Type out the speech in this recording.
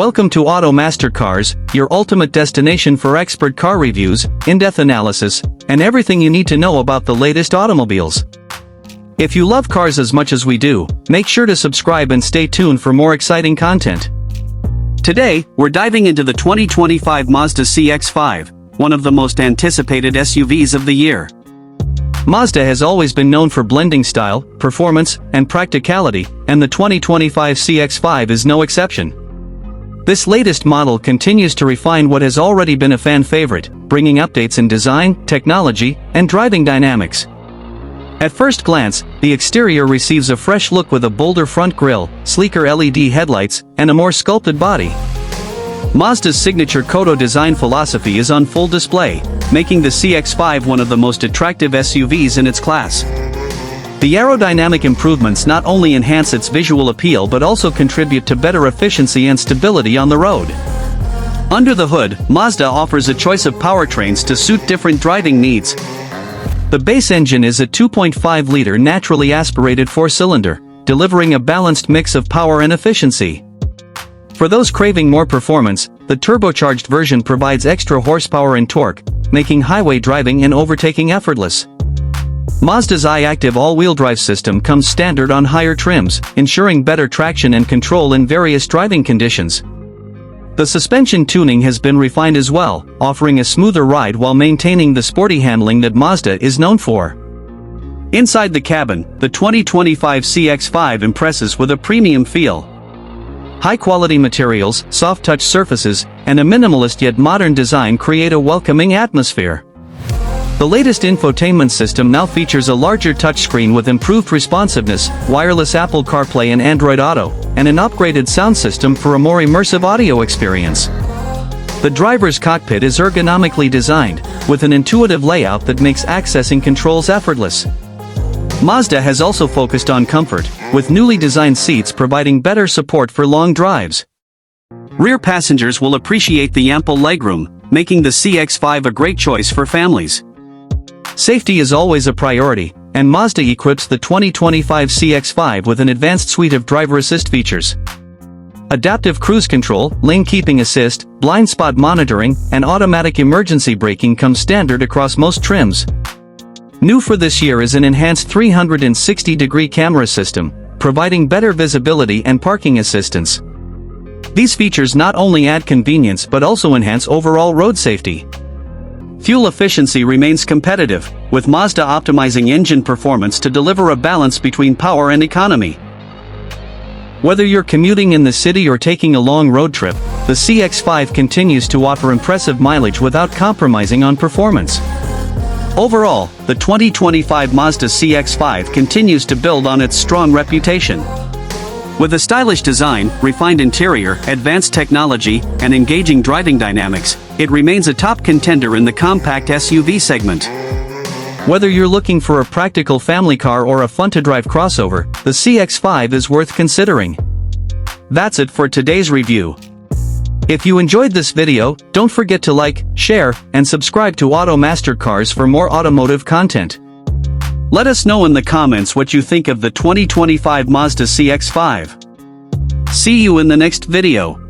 Welcome to Auto Master Cars, your ultimate destination for expert car reviews, in-depth analysis, and everything you need to know about the latest automobiles. If you love cars as much as we do, make sure to subscribe and stay tuned for more exciting content. Today, we're diving into the 2025 Mazda CX-5, one of the most anticipated SUVs of the year. Mazda has always been known for blending style, performance, and practicality, and the 2025 CX-5 is no exception. This latest model continues to refine what has already been a fan favorite, bringing updates in design, technology, and driving dynamics. At first glance, the exterior receives a fresh look with a bolder front grille, sleeker LED headlights, and a more sculpted body. Mazda's signature Kodo design philosophy is on full display, making the CX-5 one of the most attractive SUVs in its class. The aerodynamic improvements not only enhance its visual appeal but also contribute to better efficiency and stability on the road. Under the hood, Mazda offers a choice of powertrains to suit different driving needs. The base engine is a 2.5-liter naturally aspirated four-cylinder, delivering a balanced mix of power and efficiency. For those craving more performance, the turbocharged version provides extra horsepower and torque, making highway driving and overtaking effortless. Mazda's iActive all-wheel drive system comes standard on higher trims, ensuring better traction and control in various driving conditions. The suspension tuning has been refined as well, offering a smoother ride while maintaining the sporty handling that Mazda is known for. Inside the cabin, the 2025 CX-5 impresses with a premium feel. High-quality materials, soft-touch surfaces, and a minimalist yet modern design create a welcoming atmosphere. The latest infotainment system now features a larger touchscreen with improved responsiveness, wireless Apple CarPlay and Android Auto, and an upgraded sound system for a more immersive audio experience. The driver's cockpit is ergonomically designed, with an intuitive layout that makes accessing controls effortless. Mazda has also focused on comfort, with newly designed seats providing better support for long drives. Rear passengers will appreciate the ample legroom, making the CX-5 a great choice for families. Safety is always a priority, and Mazda equips the 2025 CX-5 with an advanced suite of driver assist features. Adaptive cruise control, lane keeping assist, blind spot monitoring, and automatic emergency braking come standard across most trims. New for this year is an enhanced 360-degree camera system, providing better visibility and parking assistance. These features not only add convenience but also enhance overall road safety. Fuel efficiency remains competitive, with Mazda optimizing engine performance to deliver a balance between power and economy. Whether you're commuting in the city or taking a long road trip, the CX-5 continues to offer impressive mileage without compromising on performance. Overall, the 2025 Mazda CX-5 continues to build on its strong reputation. With a stylish design, refined interior, advanced technology, and engaging driving dynamics, it remains a top contender in the compact SUV segment. Whether you're looking for a practical family car or a fun-to-drive crossover, the CX-5 is worth considering. That's it for today's review. If you enjoyed this video, don't forget to like, share, and subscribe to Auto Master Cars for more automotive content. Let us know in the comments what you think of the 2025 Mazda CX-5. See you in the next video.